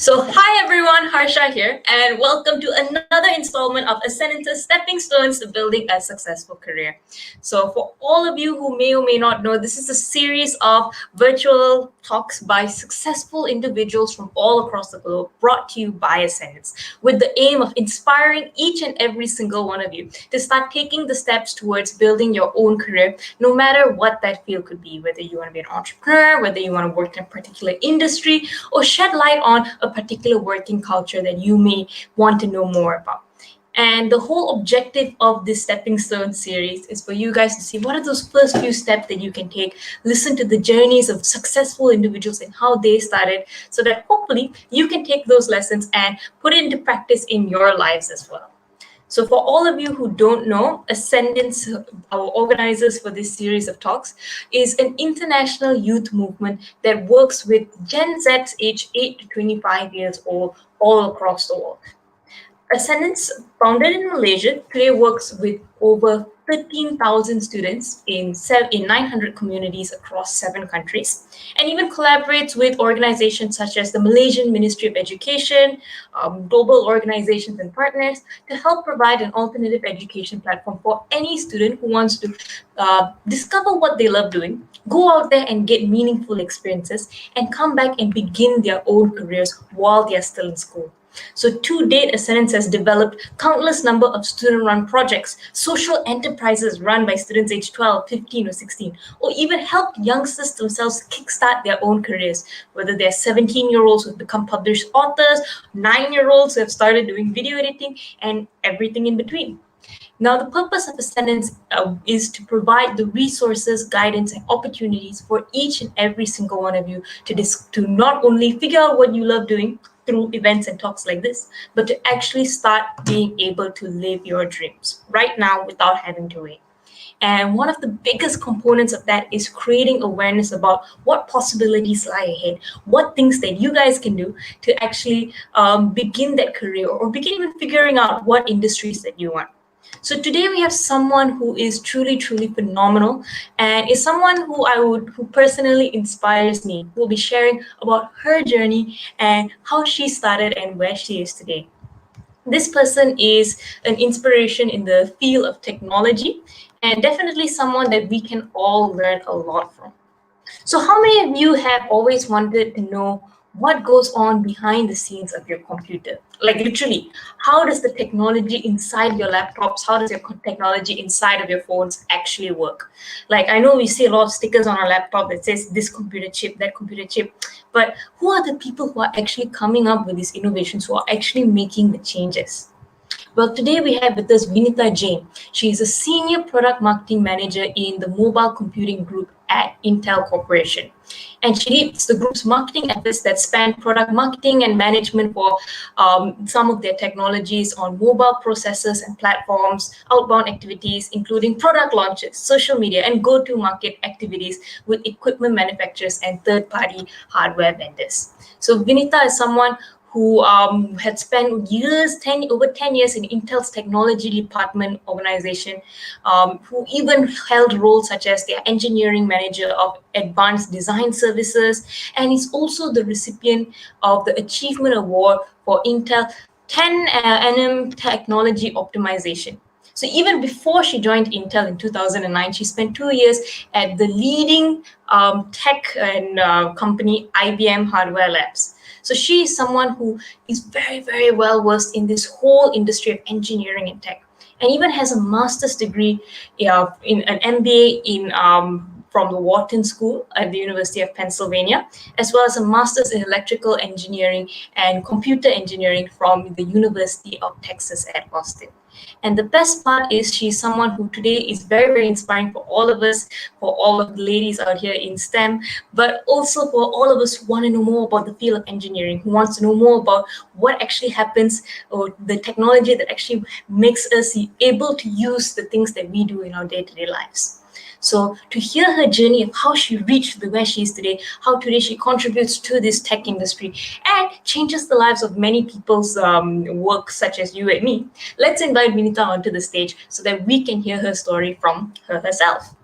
Hi everyone, Harsha here, and welcome to another installment of Ascendance's Stepping Stones to Building a Successful Career. So, for all of you who may or may not know, this is a series of virtual talks by successful individuals from all across the globe, brought to you by Ascendance, with the aim of inspiring each and every single one of you to start taking the steps towards building your own career, no matter what that field could be, whether you want to be an entrepreneur, whether you want to work in a particular industry, or shed light on a particular working culture that you may want to know more about. And the whole objective of this Stepping Stone series is for you guys to see what are those first few steps that you can take, listen to the journeys of successful individuals and how they started, so that hopefully you can take those lessons and put it into practice in your lives as well. So for all of you who don't know, Ascendance, our organizers for this series of talks, is an international youth movement that works with Gen Zs aged 8 to 25 years old all across the world. Ascendance, founded in Malaysia, today works with over 13,000 students in 900 communities across 7 countries, and even collaborates with organizations such as the Malaysian Ministry of Education, global organizations and partners to help provide an alternative education platform for any student who wants to discover what they love doing, go out there and get meaningful experiences, and come back and begin their own careers while they're still in school. So to date, Ascendance has developed countless number of student-run projects, social enterprises run by students aged 12, 15, or 16, or even helped youngsters themselves kickstart their own careers, whether they're 17-year-olds who have become published authors, 9-year-olds who have started doing video editing, and everything in between. Now, the purpose of Ascendance is to provide the resources, guidance, and opportunities for each and every single one of you to not only figure out what you love doing through events and talks like this, but to actually start being able to live your dreams right now without having to wait. And one of the biggest components of that is creating awareness about what possibilities lie ahead, what things that you guys can do to actually begin that career or begin even figuring out what industries that you want. So today we have someone who is truly, truly phenomenal and is someone who personally inspires me. Who will be sharing about her journey and how she started and where she is today. This person is an inspiration in the field of technology and definitely someone that we can all learn a lot from. So how many of you have always wanted to know what goes on behind the scenes of your computer? Like literally, how does the technology inside your laptops, how does your technology inside of your phones actually work? Like I know we see a lot of stickers on our laptop that says this computer chip, that computer chip, but who are the people who are actually coming up with these innovations, who are actually making the changes? Well, today we have with us Vinita Jain. She is a senior product marketing manager in the mobile computing group at Intel Corporation. And she leads the group's marketing efforts that span product marketing and management for some of their technologies on mobile processors and platforms, outbound activities, including product launches, social media, and go-to-market activities with equipment manufacturers and third-party hardware vendors. So Vinita is someone who had spent over 10 years in Intel's technology department organization, who even held roles such as their engineering manager of advanced design services, and is also the recipient of the Achievement Award for Intel 10nm Technology Optimization. So even before she joined Intel in 2009, she spent 2 years at the leading tech and company IBM Hardware Labs. So she is someone who is very, very well versed in this whole industry of engineering and tech, and even has a master's degree in an MBA from the Wharton School at the University of Pennsylvania, as well as a master's in electrical engineering and computer engineering from the University of Texas at Austin. And the best part is she's someone who today is very, very inspiring for all of us, for all of the ladies out here in STEM, but also for all of us who want to know more about the field of engineering, who wants to know more about what actually happens or the technology that actually makes us able to use the things that we do in our day-to-day lives. So to hear her journey of how she reached the where she is today, how today she contributes to this tech industry and changes the lives of many people's work, such as you and me, let's invite Vinita onto the stage so that we can hear her story from her herself.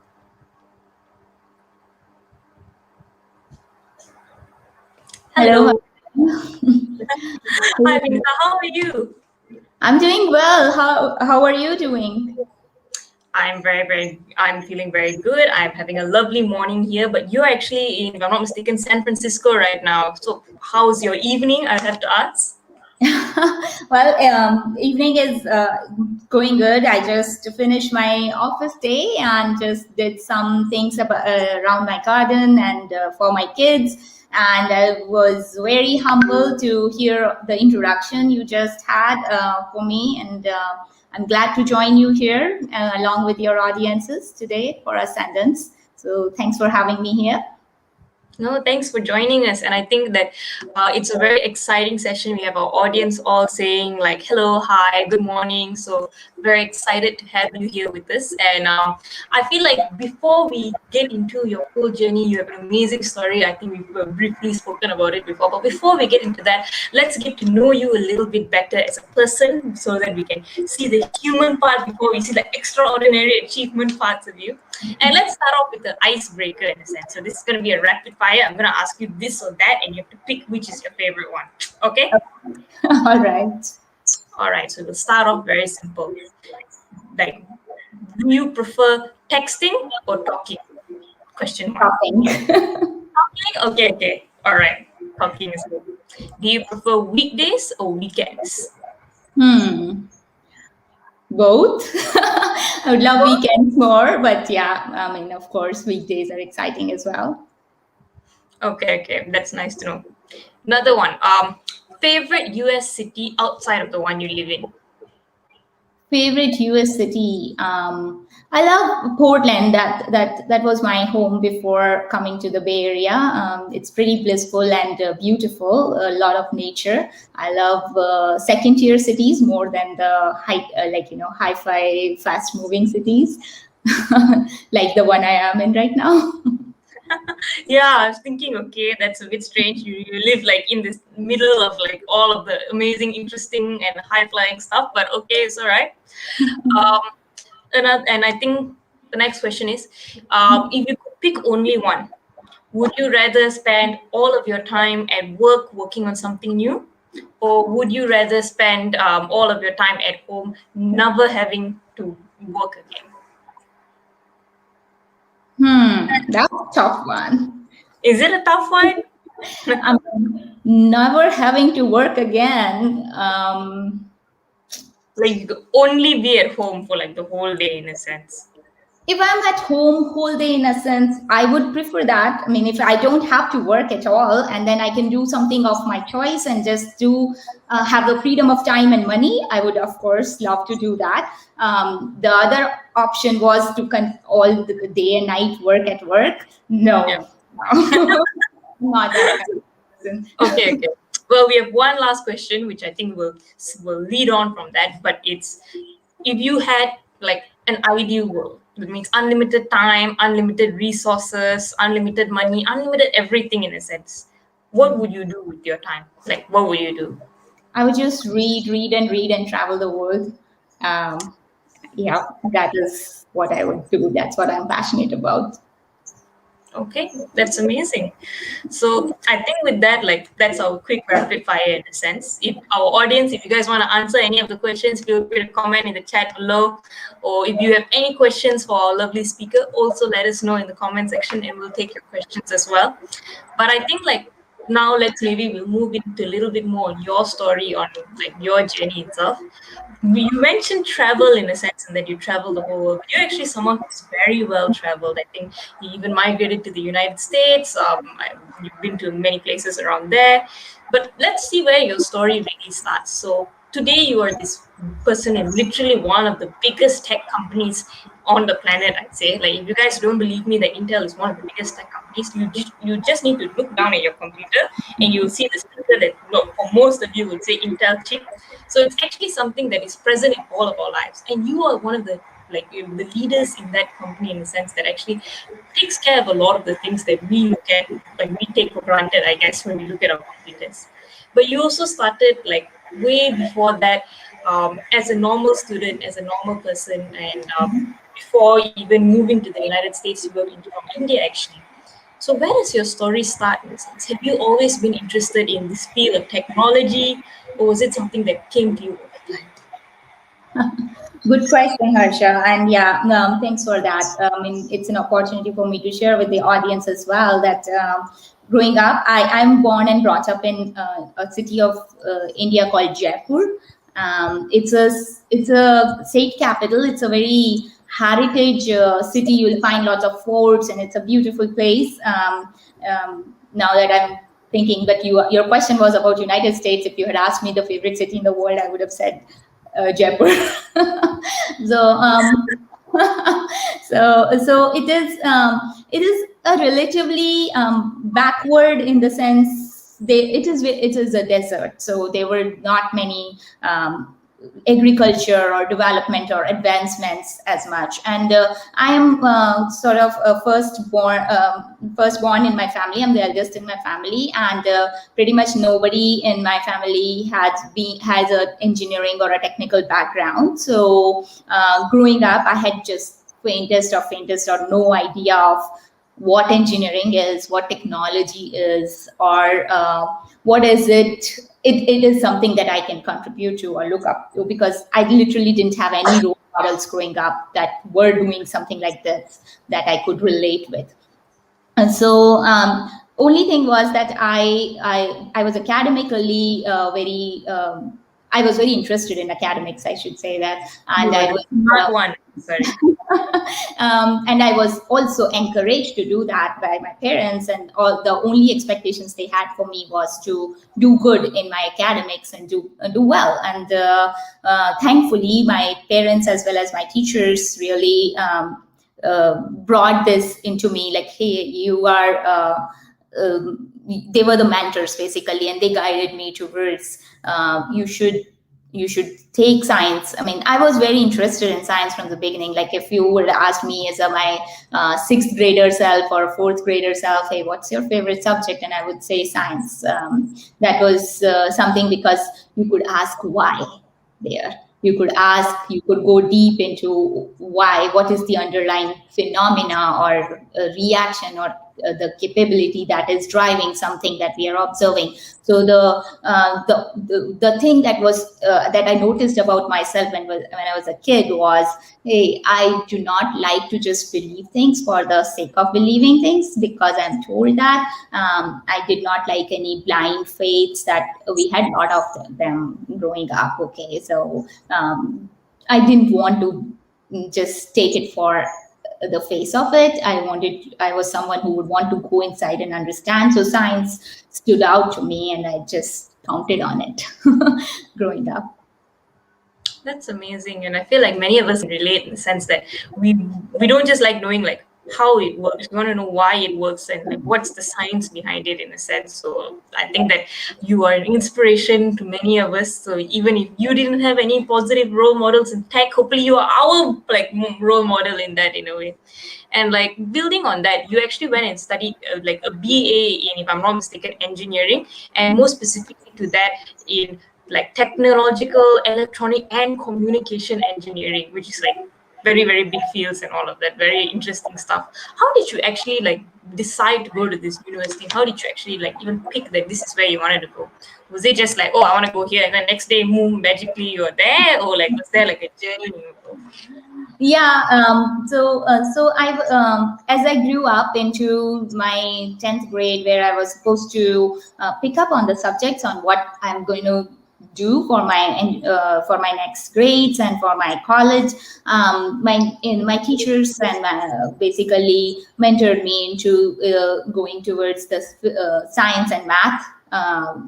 Hello. Hi, Vinita. How are you? I'm doing well. How are you doing? I'm feeling very good. I'm having a lovely morning here, but you're actually in, if I'm not mistaken, San Francisco right now. So, how's your evening? I have to ask. Well, evening is going good. I just finished my office day and just did some things around my garden and for my kids. And I was very humble to hear the introduction you just had for me. And I'm glad to join you here along with your audiences today for Ascendance. So thanks for having me here. No, thanks for joining us. And I think that it's a very exciting session. We have our audience all saying like, hello, hi, good morning. So very excited to have you here with us. And I feel like before we get into your whole journey, you have an amazing story. I think we've briefly spoken about it before. But before we get into that, let's get to know you a little bit better as a person so that we can see the human part before we see the extraordinary achievement parts of you. And let's start off with the icebreaker in a sense. So this is going to be a rapid fire. I'm going to ask you this or that, and you have to pick which is your favorite one. Okay? All right. All right. So we'll start off very simple. Like, do you prefer texting or talking? Question mark. Talking. Talking? Okay, okay. All right. Talking is good. Do you prefer weekdays or weekends? Hmm. Both. I would love weekends more, but yeah, I mean, of course, weekdays are exciting as well. Okay, okay. That's nice to know. Another one. Favorite US city outside of the one you live in? Favorite US city. I love Portland. That was my home before coming to the Bay Area. It's pretty blissful and beautiful. A lot of nature. I love second tier cities more than the high-fi, fast-moving cities, like the one I am in right now. Yeah, I was thinking, okay, that's a bit strange. You live like in this middle of like all of the amazing, interesting, and high flying stuff, but okay, it's all right. Um, and I think the next question is, if you could pick only one, would you rather spend all of your time at work working on something new, or would you rather spend all of your time at home, never having to work again? That's a tough one. Is it a tough one? Never having to work again. Like you could only be at home for like the whole day in a sense. If I'm at home whole day, in a sense, I would prefer that. I mean, if I don't have to work at all, and then I can do something of my choice and just do have the freedom of time and money, I would of course love to do that. The other option was to all the day and night work at work. Yeah. No, not that kind of person. Okay, okay. Well, we have one last question, which I think will lead on from that. But it's if you had like an ideal world, that means unlimited time, unlimited resources, unlimited money, unlimited everything in a sense. What would you do with your time? Like, what would you do? I would just read and travel the world. Um, yeah, that is what I would do. That's what I'm passionate about. Okay, that's amazing. So I think with that, like that's our quick rapid fire in a sense. If our audience, if you guys want to answer any of the questions, feel free to comment in the chat below. Or if you have any questions for our lovely speaker, also let us know in the comment section and we'll take your questions as well. But I think like now we'll move into a little bit more on your story on like your journey itself. You mentioned travel in a sense and that you travel the whole world. You're actually someone who's very well traveled. I think you even migrated to the United States. You've been to many places around there. But let's see where your story really starts. So today you are this person in literally one of the biggest tech companies on the planet, I'd say. Like if you guys don't believe me that Intel is one of the biggest tech companies, you just need to look down at your computer and you'll see the sticker that for most of you would say Intel chip. So it's actually something that is present in all of our lives. And you are one of the the leaders in that company in the sense that actually takes care of a lot of the things that we look at, like we take for granted, I guess, when we look at our computers. But you also started like way before that as a normal student, as a normal person, and before even moving to the United States, you were from India actually. So where does your story start in a sense? Have you always been interested in this field of technology, or was it something that came to you over time? Good question, Harsha. And yeah, thanks for that. I mean, it's an opportunity for me to share with the audience as well that growing up, I'm born and brought up in a city of India called Jaipur. It's a state capital. It's a very heritage city. You'll find lots of forts, and it's a beautiful place. Now that I'm thinking, but your question was about United States. If you had asked me the favorite city in the world, I would have said Jaipur. so so it is a relatively backward in the sense it is a desert, so there were not many agriculture or development or advancements as much. And I am sort of firstborn in my family. I'm the eldest in my family, and pretty much nobody in my family has a engineering or a technical background. So growing up, I had just faintest or no idea of what engineering is, what technology is, or what is it. It is something that I can contribute to or look up to, because I literally didn't have any role models growing up that were doing something like this that I could relate with. And so only thing was that I was academically very I was very interested in academics, I should say that. You And were I the was smart one. Sorry. and I was also encouraged to do that by my parents, and all the only expectations they had for me was to do good in my academics and do well. And thankfully, my parents as well as my teachers really brought this into me, like, hey, you are. They were the mentors basically, and they guided me towards you should take science. I mean, I was very interested in science from the beginning. Like, if you would ask me as my sixth grader self or fourth grader self, hey, what's your favorite subject? And I would say science. That was something, because you could ask why there. You could go deep into why, what is the underlying phenomena or reaction, or the capability that is driving something that we are observing. So the thing that I noticed about myself when I was a kid was, hey, I do not like to just believe things for the sake of believing things because I'm told that. I did not like any blind faiths that we had a lot of them growing up. Okay, so I didn't want to just take it for the face of it. I was someone who would want to go inside and understand. So science stood out to me, and I just counted on it growing up. That's amazing, and I feel like many of us can relate in the sense that we we don't just like knowing like how it works. We want to know why it works and like what's the science behind it in a sense. So I think that you are an inspiration to many of us. So even if you didn't have any positive role models in tech, hopefully you are our like role model in that in a way. And like building on that, you actually went and studied like a BA in, if I'm not mistaken, engineering, and more specifically to that in like technological, electronic, and communication engineering, which is like very, very big fields and all of that, very interesting stuff. How did you actually like decide to go to this university? How did you actually like even pick that this is where you wanted to go? Was it just like, oh, I want to go here, and then next day, boom, magically you're there, or like was there like a journey? Yeah. So I've as I grew up into my 10th grade, where I was supposed to pick up on the subjects on what I'm going to do for my next grades and for my college. My teachers and basically mentored me into going towards the science and math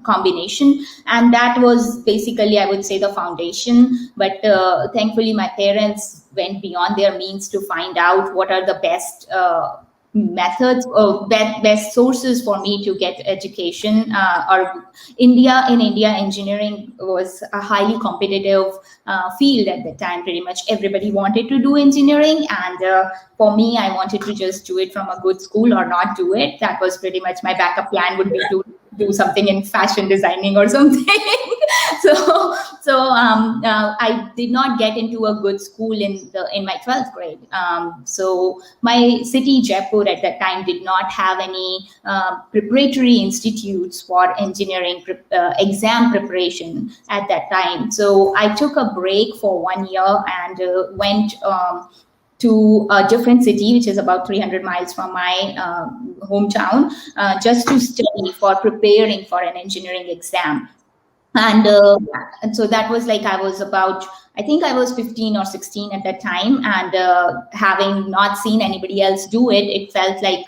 combination, and that was basically, I would say, the foundation. But thankfully my parents went beyond their means to find out what are the best methods or best sources for me to get education. Or in India, engineering was a highly competitive field at the time. Pretty much everybody wanted to do engineering, and for me, I wanted to just do it from a good school or not do it. That was pretty much my backup plan, would be to do something in fashion designing or something. I did not get into a good school in my 12th grade. So my city, Jaipur, at that time did not have any preparatory institutes for engineering exam preparation at that time. So I took a break for 1 year and went to a different city, which is about 300 miles from my hometown, just to study for preparing for an engineering exam. and uh, and so that was like, I think I was 15 or 16 at that time, and having not seen anybody else do it, it felt like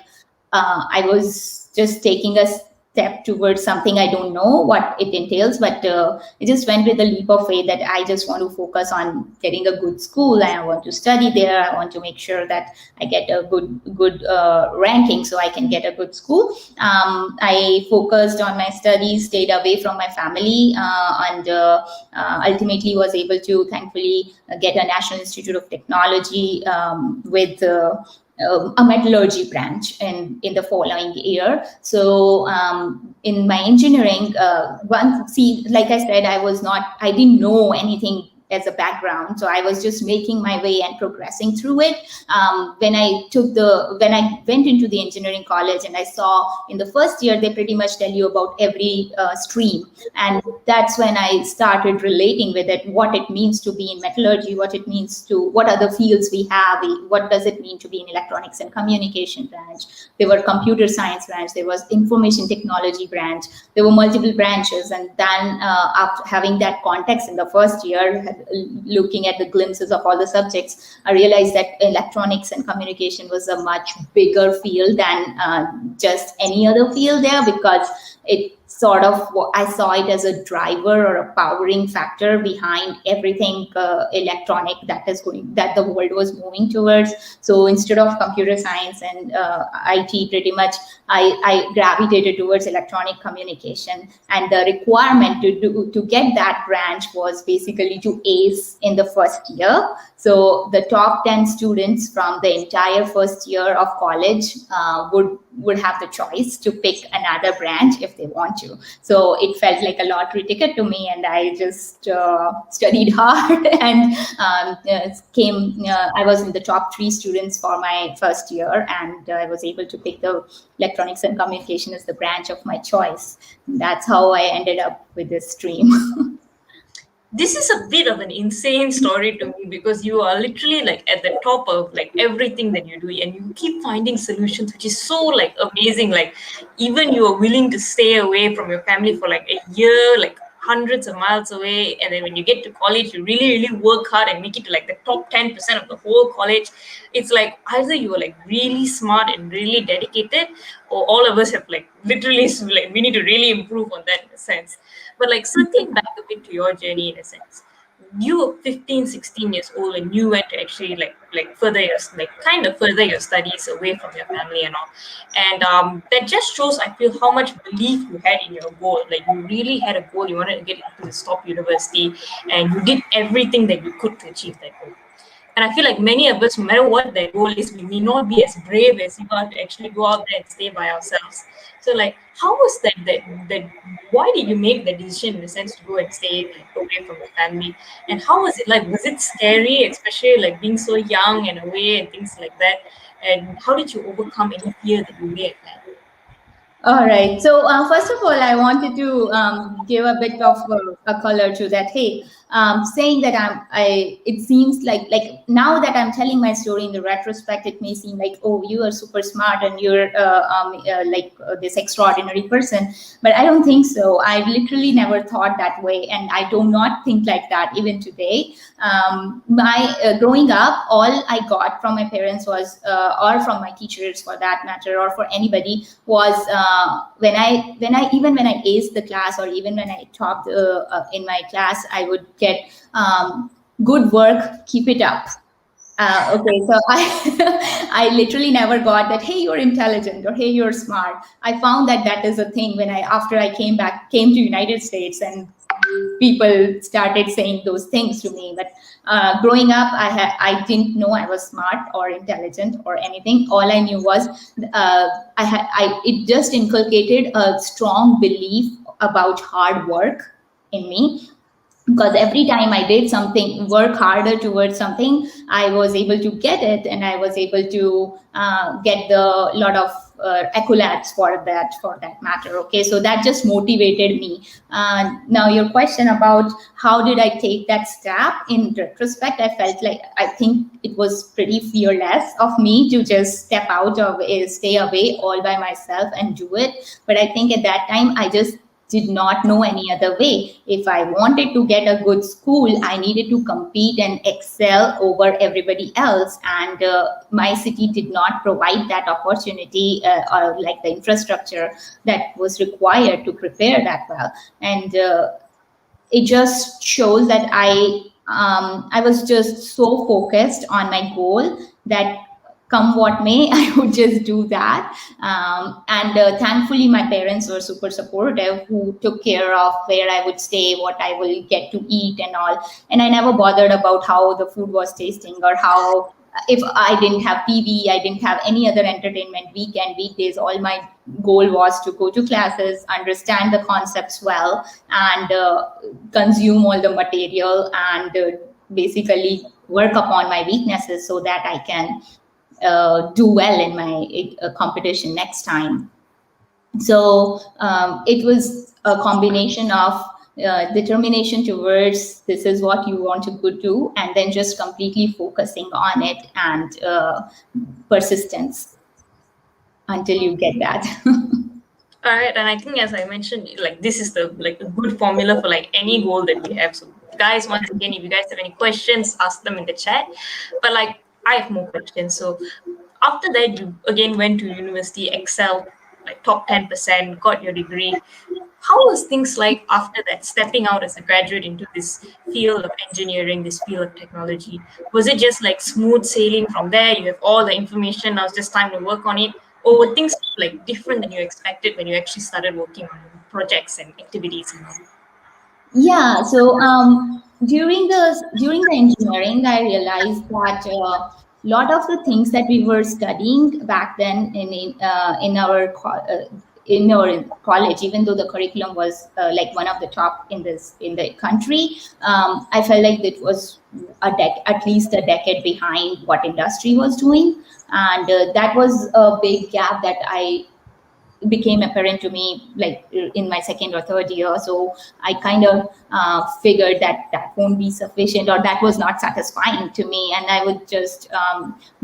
I was just taking a step towards something I don't know what it entails, but I just went with a leap of faith that I just want to focus on getting a good school, and I want to study there. I want to make sure that I get a good ranking so I can get a good school. I focused on my studies, stayed away from my family, and ultimately was able to, thankfully, get a National Institute of Technology with a metallurgy branch in the following year. So in my engineering, like I said, I didn't know anything as a background, so I was just making my way and progressing through it. When I went into the engineering college, and I saw in the first year they pretty much tell you about every stream, and that's when I started relating with it, what it means to be in metallurgy, what are the fields we have, what does it mean to be in electronics and communication branch. There were computer science branch, there was information technology branch, there were multiple branches. And then after having that context in the first year, looking at the glimpses of all the subjects, I realized that electronics and communication was a much bigger field than just any other field there, because it sort of, I saw it as a driver or a powering factor behind everything electronic that the world was moving towards. So instead of computer science and IT, pretty much I gravitated towards electronic communication, and the requirement to get that branch was basically to ace in the first year. So the top 10 students from the entire first year of college would have the choice to pick another branch if they want to. So it felt like a lottery ticket to me, and I just studied hard and I was in the top 3 students for my first year, and I was able to pick the electronics and communication as the branch of my choice. And that's how I ended up with this stream. This is a bit of an insane story to me, because you are literally like at the top of like everything that you do, and you keep finding solutions, which is so like amazing. Like, even you are willing to stay away from your family for like a year, like hundreds of miles away, and then when you get to college, you really work hard and make it to like the top 10% of the whole college. It's like either you are like really smart and really dedicated, or all of us have like literally like we need to really improve on that in a sense. But like circling back a bit to your journey in a sense, you were 15, 16 years old, and you went to actually like further your like kind of further your studies away from your family and all. And that just shows, I feel, how much belief you had in your goal. Like, you really had a goal, you wanted to get into this top university, and you did everything that you could to achieve that goal. And I feel like many of us, no matter what their goal is, we may not be as brave as you are to actually go out there and stay by ourselves. So, like, how was that why did you make the decision, in the sense, to go and stay like, away from your family? And how was it like? Was it scary, especially like being so young and away and things like that? And how did you overcome any fear that you may have had? All right. So first of all, I wanted to give a bit of a color to that. Hey, saying that it seems like now that I'm telling my story in the retrospect, it may seem like, oh, you are super smart and you're this extraordinary person, but I don't think so. I literally never thought that way, and I do not think like that even today. My growing up, all I got from my parents was, or from my teachers for that matter, or for anybody, was when I aced the class, or even when I topped in my class, I would get good work, keep it up. Okay, so I I literally never got that. Hey, you're intelligent, or hey, you're smart. I found that that is a thing when after I came to United States, and people started saying those things to me. But growing up, I didn't know I was smart or intelligent or anything. All I knew was it just inculcated a strong belief about hard work in me. because every time I did something, work harder towards something, I was able to get it, and I was able to get the lot of accolades for that matter. Okay, so that just motivated me. Now your question about how did I take that step, in retrospect, I felt like, I think it was pretty fearless of me to just step out of stay away all by myself and do it. But I think at that time I just did not know any other way. If I wanted to get a good school, I needed to compete and excel over everybody else. And my city did not provide that opportunity, or like the infrastructure that was required to prepare that well. And it just shows that I was just so focused on my goal that come what may, I would just do that. And thankfully, my parents were super supportive, who took care of where I would stay, what I will get to eat, and all. And I never bothered about how the food was tasting, or how, if I didn't have TV, I didn't have any other entertainment, weekdays. All my goal was to go to classes, understand the concepts well, and consume all the material, and basically work upon my weaknesses so that I can do well in my competition next time. So it was a combination of determination towards this is what you want to go do, and then just completely focusing on it, and persistence until you get that. All right, and I think as I mentioned, like this is the like a good formula for like any goal that we have. So, guys, once again, if you guys have any questions, ask them in the chat. But like, I have more questions. So, after that, you again went to university, excelled, like top 10%, got your degree. How was things like after that, stepping out as a graduate into this field of engineering, this field of technology? Was it just like smooth sailing from there? You have all the information, now it's just time to work on it? Or were things like different than you expected when you actually started working on projects and activities and all? Yeah, so during the engineering, I realized that a lot of the things that we were studying back then in our college, even though the curriculum was like one of the top in the country, I felt like it was at least a decade behind what industry was doing, and that was a big gap that I became apparent to me like in my second or third year. So I kind of figured that that won't be sufficient, or that was not satisfying to me, and I would just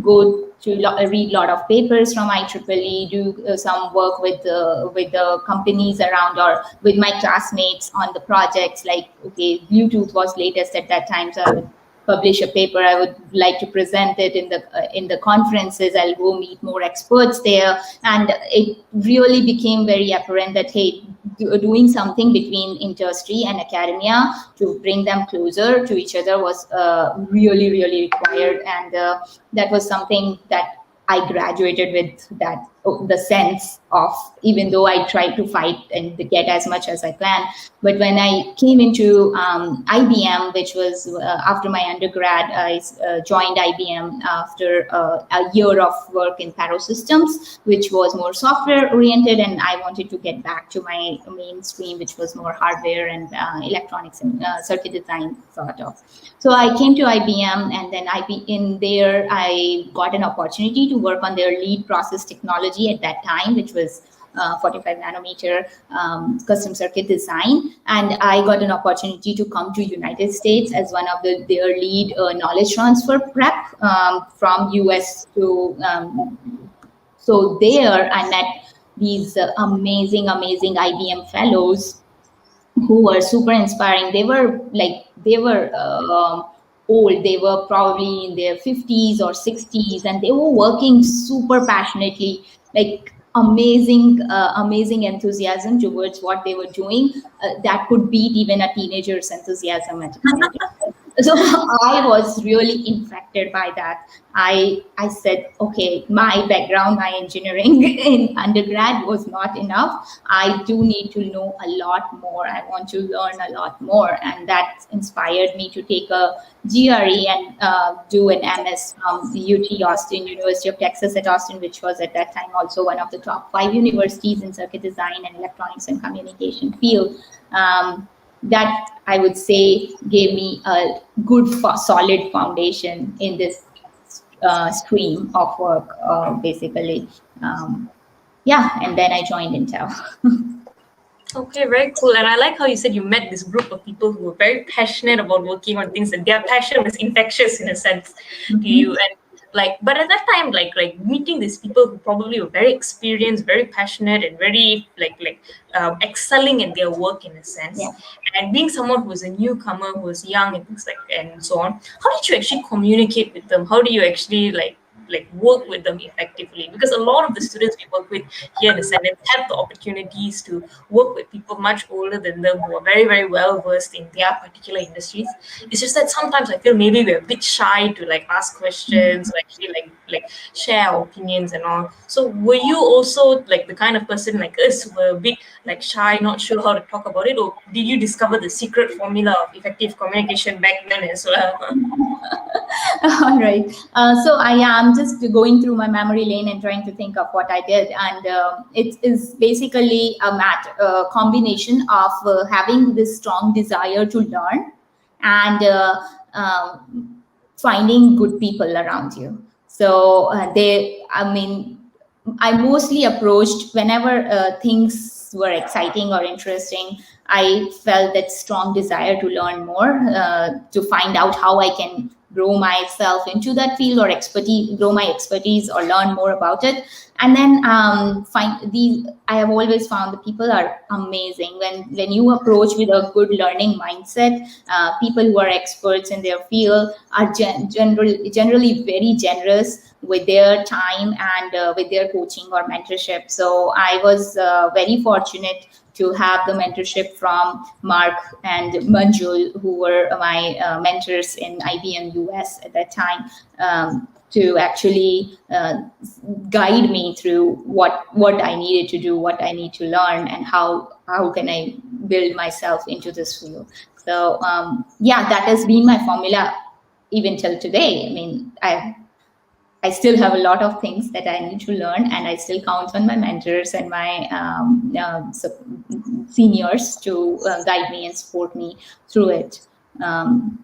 go to read a lot of papers from IEEE, do some work with the companies around, or with my classmates on the projects. Like, okay, Bluetooth was latest at that time, so I would publish a paper. I would like to present it in the conferences. I'll go meet more experts there, and it really became very apparent that, hey, doing something between industry and academia to bring them closer to each other was really required, and that was something that I graduated with, that the sense of, even though I tried to fight and get as much as I can, but when I came into IBM, which was after my undergrad, I joined IBM after a year of work in Paro Systems, which was more software oriented, and I wanted to get back to my mainstream, which was more hardware and electronics and circuit design sort of. So I came to IBM, and then in there I got an opportunity to work on their lead process technology at that time, which was 45 nanometer custom circuit design. And I got an opportunity to come to United States as one of their lead knowledge transfer prep from US to, so there I met these amazing IBM fellows who were super inspiring. They were old. They were probably in their 50s or 60s, and they were working super passionately, like amazing enthusiasm towards what they were doing, that could beat even a teenager's enthusiasm at a point of time. So I was really infected by that. I said, okay, my background, my engineering in undergrad was not enough. I do need to know a lot more. I want to learn a lot more, and that inspired me to take a GRE and do an MS from the UT Austin, University of Texas at Austin, which was at that time also one of the top 5 universities in circuit design and electronics and communication field. that I would say gave me a good, solid foundation in this stream of work, basically. Yeah, and then I joined Intel. Okay, very cool. And I like how you said you met this group of people who were very passionate about working on things, and their passion was infectious in a sense to you. Mhm. And like, but at that time, like meeting these people who probably were very experienced, very passionate, and very excelling in their work in a sense. Yeah. And being someone who was a newcomer, who was young, and things like and so on. How did you actually communicate with them? How do you actually work with them effectively? Because a lot of the students we work with here in the Senate have the opportunities to work with people much older than them who are very, very well versed in their particular industries. It's just that sometimes I feel maybe we're a bit shy to like ask questions, or actually like share our opinions and all. So were you also like the kind of person like us who were a bit like shy, not sure how to talk about it, or did you discover the secret formula of effective communication back then as well? All right. So I am just going through my memory lane and trying to think of what I did, and it is basically a combination of having this strong desire to learn and finding good people around you. So I mean, I mostly approached whenever things were exciting or interesting. I felt that strong desire to learn more, to find out how I can grow myself into that field or grow my expertise or learn more about it. And then find these. I have always found the people are amazing when you approach with a good learning mindset. People who are experts in their field are generally very generous with their time and with their coaching or mentorship. So I was very fortunate to have the mentorship from Mark and Manjul, who were my mentors in IBM US at that time, to actually guide me through what I needed to do, what I need to learn, and how can I build myself into this field. So yeah, that has been my formula even till today. I mean, I still have a lot of things that I need to learn, and I still count on my mentors and my seniors to guide me and support me through it. Um,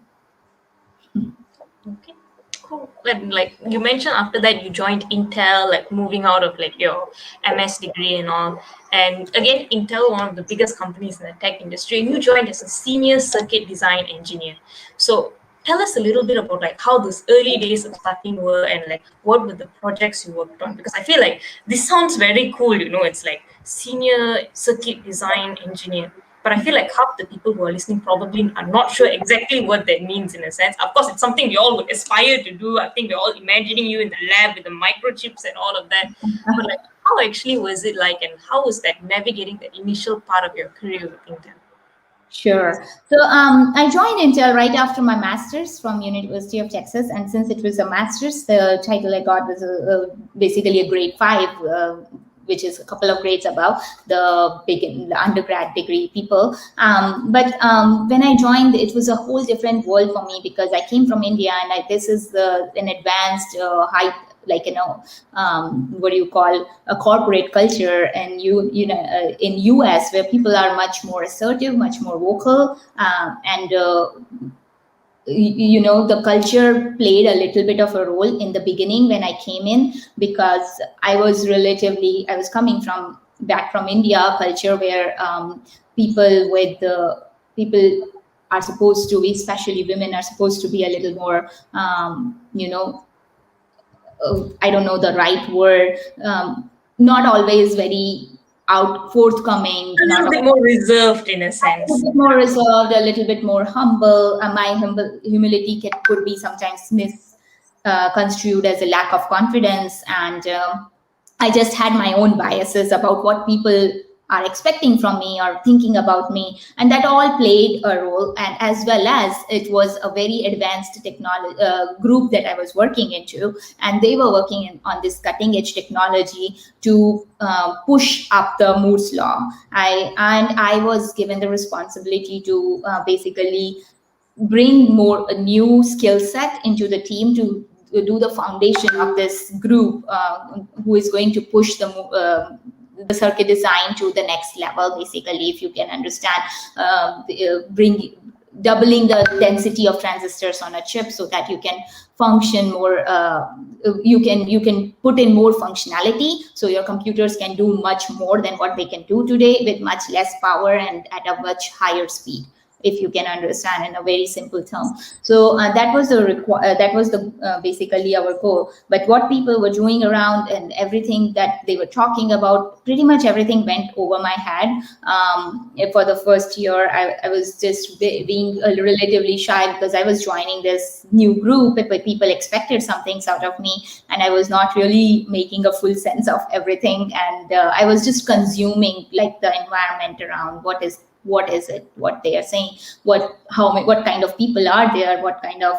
Okay, cool. And like you mentioned, after that you joined Intel, like moving out of like your MS degree and all. And again, Intel, one of the biggest companies in the tech industry, and you joined as a senior circuit design engineer. So tell us a little bit about like how those early days of starting were, and like what were the projects you worked on? Because I feel like this sounds very cool, it's like senior circuit design engineer. But I feel like half the people who are listening probably are not sure exactly what that means in a sense. Of course, it's something we all would aspire to do. I think we're all imagining you in the lab with the microchips and all of that. But like, how actually was it like, and how was that navigating the initial part of your career with Intel? Sure. So I joined Intel right after my master's from University of Texas, and since it was a master's, the title I got was basically a grade 5, which is a couple of grades above the undergrad degree people. But when I joined, it was a whole different world for me because I came from India, and this is an advanced high, like what do you call, a corporate culture, and in US, where people are much more assertive, much more vocal, and the culture played a little bit of a role in the beginning when I came in, because I was coming from back from India, culture where people are supposed to be, especially women, are supposed to be a little more I don't know the right word, not always very out forthcoming, A not little bit always, more reserved in a a sense. bit more reserved, a little bit more humble. My humility could be sometimes construed as a lack of confidence, and I just had my own biases about what people are expecting from me or thinking about me, and that all played a role. And as well as it was a very advanced technology group that I was working into, and they were working on this cutting edge technology to push up the Moore's law. I was given the responsibility to basically bring more a new skill set into the team to do the foundation of this group, who is going to push the circuit design to the next level. Basically, if you can understand, bring doubling the density of transistors on a chip so that you can function more, you can put in more functionality, so your computers can do much more than what they can do today with much less power and at a much higher speed, if you can understand in a very simple term. So that was the basically our goal. But what people were doing around and everything that they were talking about, pretty much everything went over my head. For the first year, I was just being relatively shy because I was joining this new group, but people expected some things out of me, and I was not really making a full sense of everything. And I was just consuming like the environment around what is it, what they are saying, what kind of people are there, what kind of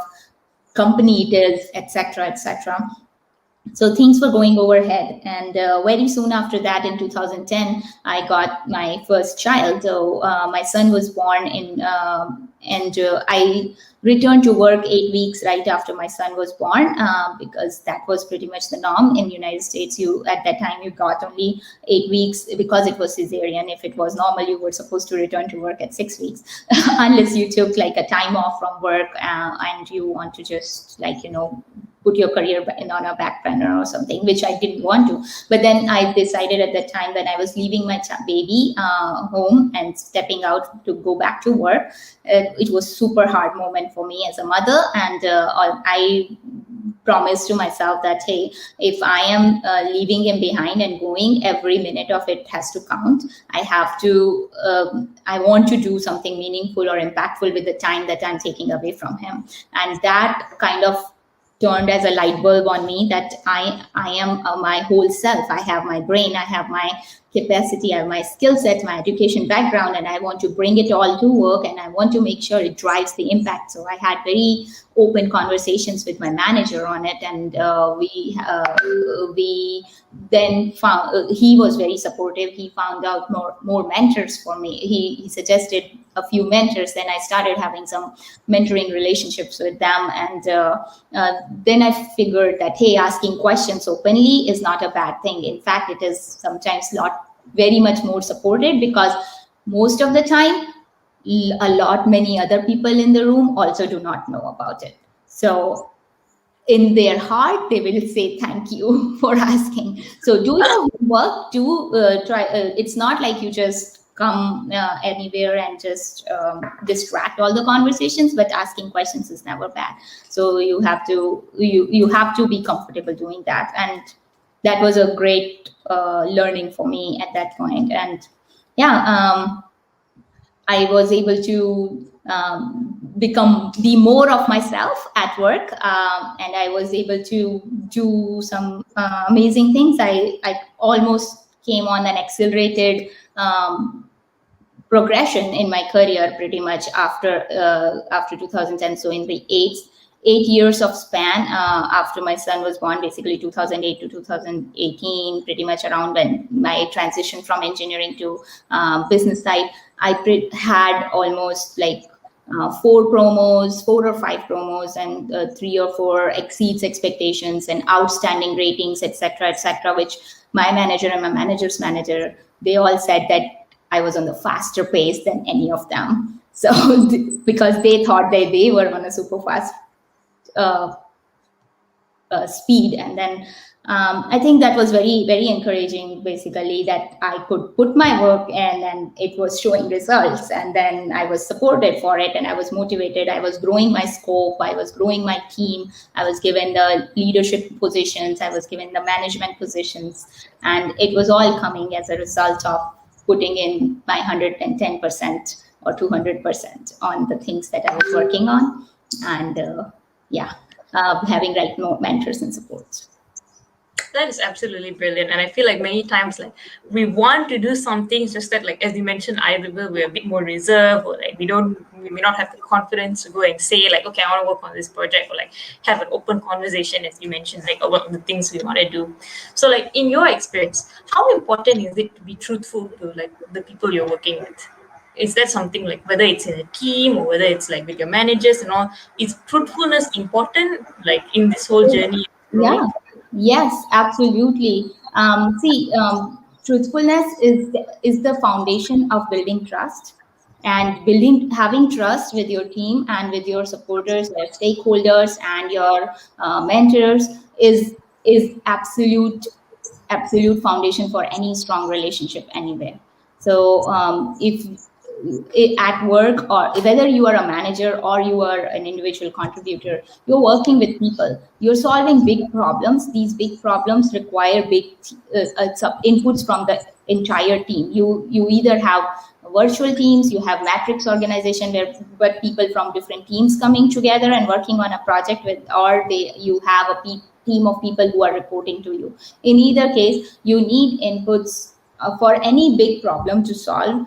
company it is, etc., etc. So things were going overhead, and very soon after that, in 2010, I got my first child. So my son was born and I returned to work 8 weeks right after my son was born, because that was pretty much the norm in United States. You at that time you got only 8 weeks because it was cesarean. If it was normal, you were supposed to return to work at 6 weeks, unless you took like a time off from work and you want to just put your career on a back burner or something, which I didn't want to. But then I decided at that time, when I was leaving my baby home and stepping out to go back to work, it was super hard moment for me as a mother. And I promised to myself that, hey, if I am leaving him behind and going, every minute of it has to count. I want to do something meaningful or impactful with the time that I'm taking away from him. And that kind of turned as a light bulb on me that I am my whole self. I have my brain, I have my capacity, I have my skill set, my education background, and I want to bring it all to work, and I want to make sure it drives the impact. So I had very open conversations with my manager on it, and we then found he was very supportive. He found out more mentors for me. He suggested a few mentors. Then I started having some mentoring relationships with them, and then I figured that, hey, asking questions openly is not a bad thing. In fact, it is sometimes very much more supported, because most of the time many other people in the room also do not know about it. So in their heart, they will say thank you for asking. So do your homework. Try. It's not like you just come anywhere and just distract all the conversations, but asking questions is never bad. So you have to be comfortable doing that, and that was a great learning for me at that point. And yeah, I was able to be more of myself at work, and I was able to do some amazing things. I almost came on an accelerated progression in my career pretty much after 2010. So in the 8 years of span after my son was born, basically 2008 to 2018, pretty much around when my transition from engineering to business side, I had almost like 4 or 5 promos, and 3 or 4 exceeds expectations and outstanding ratings, etc., which my manager and my manager's manager, they all said that I was on the faster pace than any of them. So because they thought that they were on a super fast speed. And then I think that was very, very encouraging, basically, that I could put my work in and it was showing results. And then I was supported for it, and I was motivated. I was growing my scope. I was growing my team. I was given the leadership positions. I was given the management positions. And it was all coming as a result of putting in my 110% or 200% on the things that I was working on. And having right mentors and supports. That is absolutely brilliant. And I feel like many times, like, we want to do some things, just that, like, as you mentioned, either we're a bit more reserved, or like we may not have the confidence to go and say, like, okay, I want to work on this project, or like have an open conversation, as you mentioned, like about the things we want to do. So like, in your experience, how important is it to be truthful to like the people you're working with? Is that something, like, whether it's in a team or whether it's like with your managers and all, is truthfulness important, like, in this whole journey of Yeah. growing? Yes, absolutely. See, truthfulness is the foundation of building trust, and building having trust with your team and with your supporters, your stakeholders, and your mentors is absolute foundation for any strong relationship anywhere. So if at work, or whether you are a manager or you are an individual contributor, you're working with people, you're solving big problems. These big problems require big inputs from the entire team. You either have virtual teams, you have matrix organization where but people from different teams coming together and working on a project with, or you have a team of people who are reporting to you. In either case, you need inputs for any big problem to solve.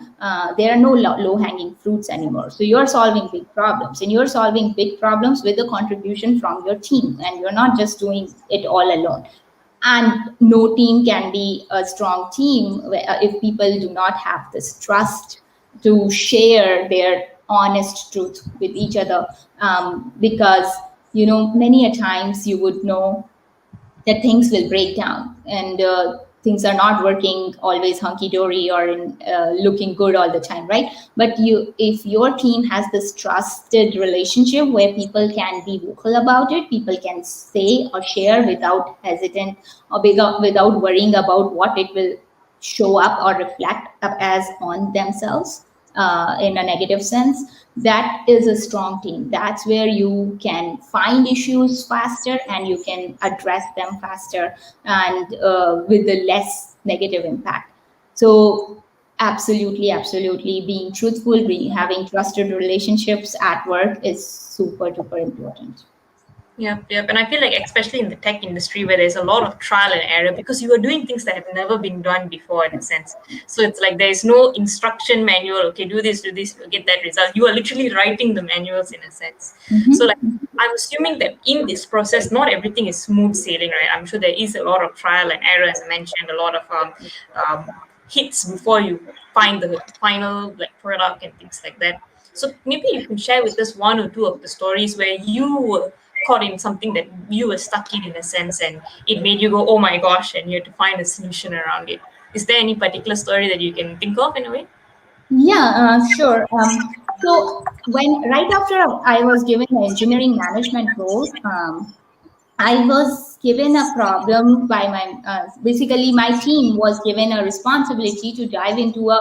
There are no low hanging fruits anymore. So you're solving big problems, and you're solving big problems with a contribution from your team, and you're not just doing it all alone. And no team can be a strong team if people do not have this trust to share their honest truth with each other. Because many a times you would know that things will break down, and things are not working always hunky dory or looking good all the time, right? But if your team has this trusted relationship where people can be vocal about it, people can say or share without hesitant, or without worrying about what it will show up or reflect up as on themselves in a negative sense, that is a strong team. That's where you can find issues faster and you can address them faster, and with the less negative impact. So absolutely being truthful, having trusted relationships at work is super duper important. Yep, yep. And I feel like, especially in the tech industry, where there's a lot of trial and error, because you are doing things that have never been done before, in a sense. So it's like there's no instruction manual. Okay, do this, you'll get that result. You are literally writing the manuals, in a sense. So, like, Mm-hmm. I'm assuming that in this process, not everything is smooth sailing, right? I'm sure there is a lot of trial and error, as I mentioned, a lot of hits before you find the final like product and things like that. So maybe you can share with us one or two of the stories where you were caught in something that you were stuck in a sense, and it made you go, oh my gosh, and you had to find a solution around it. Is there any particular story that you can think of in a way? Yeah, sure. So when right after I was given the engineering management role, I was given a problem by basically my team was given a responsibility to dive into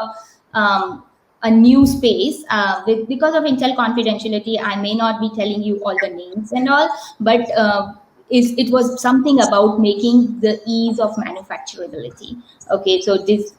um, a new space. Because of Intel confidentiality, I may not be telling you all the names and all, but it was something about making the ease of manufacturability. Okay, so these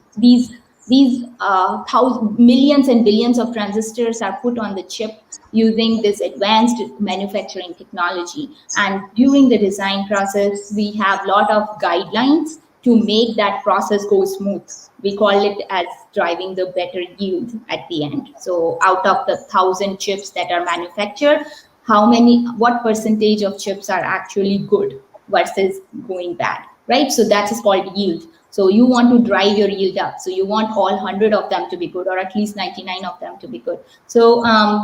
millions and billions of transistors are put on the chip using this advanced manufacturing technology, and during the design process we have a lot of guidelines to make that process go smooth. We call it as driving the better yield at the end. So out of the 1,000 chips that are manufactured, what percentage of chips are actually good versus going bad, right? So that is called yield. So you want to drive your yield up. So you want all 100 of them to be good, or at least 99 of them to be good. So my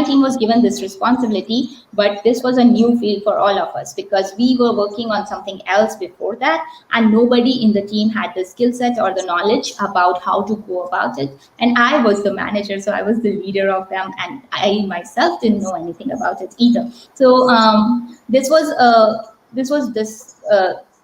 team was given this responsibility, but this was a new field for all of us because we were working on something else before that, and nobody in the team had the skill set or the knowledge about how to go about it. And I was the manager, so I was the leader of them, and I myself didn't know anything about it either. So this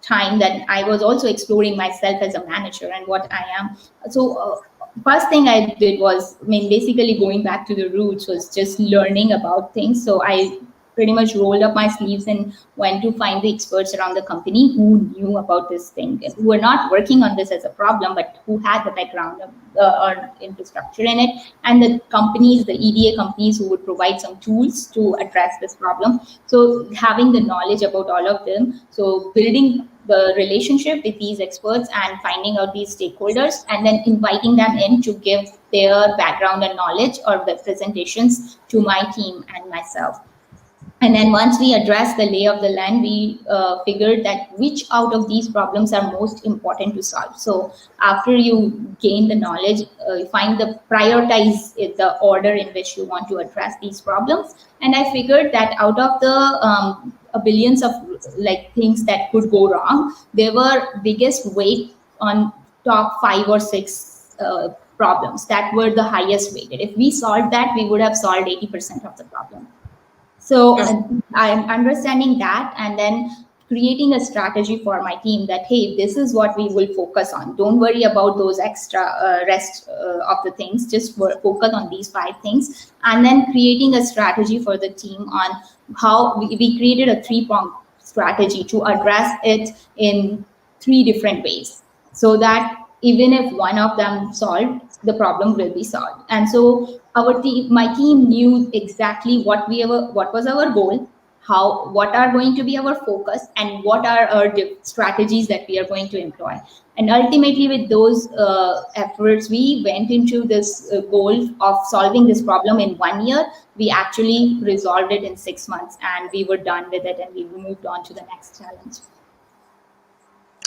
time that I was also exploring myself as a manager and what I am. So first thing I did was, I mean, basically going back to the roots was just learning about things. So I pretty much rolled up my sleeves and went to find the experts around the company who knew about this thing, who were not working on this as a problem, but who had the background or infrastructure in it, and the companies, the EDA companies who would provide some tools to address this problem. So having the knowledge about all of them, so building the relationship with these experts and finding out these stakeholders, and then inviting them in to give their background and knowledge or the presentations to my team and myself. And then once we addressed the lay of the land, we figured that which out of these problems are most important to solve. So after you gain the knowledge, you find the prioritize the order in which you want to address these problems. And I figured that out of the billions of like things that could go wrong, there were biggest weight on top 5 or 6 problems that were the highest weighted. If we solved that, we would have solved 80% of the problem. So Okay. I'm understanding that, and then creating a strategy for my team that, hey, this is what we will focus on. Don't worry about those extra rest of the things. Just focus on these 5 things, and then creating a strategy for the team on how we created a 3-pronged strategy to address it in 3 different ways, so that even if one of them solved, the problem will be solved. And so my team knew exactly what was our goal, what are going to be our focus, and what are our strategies that we are going to employ. And ultimately, with those efforts, we went into this goal of solving this problem in 1 year. We actually resolved it in 6 months, and we were done with it, and we moved on to the next challenge.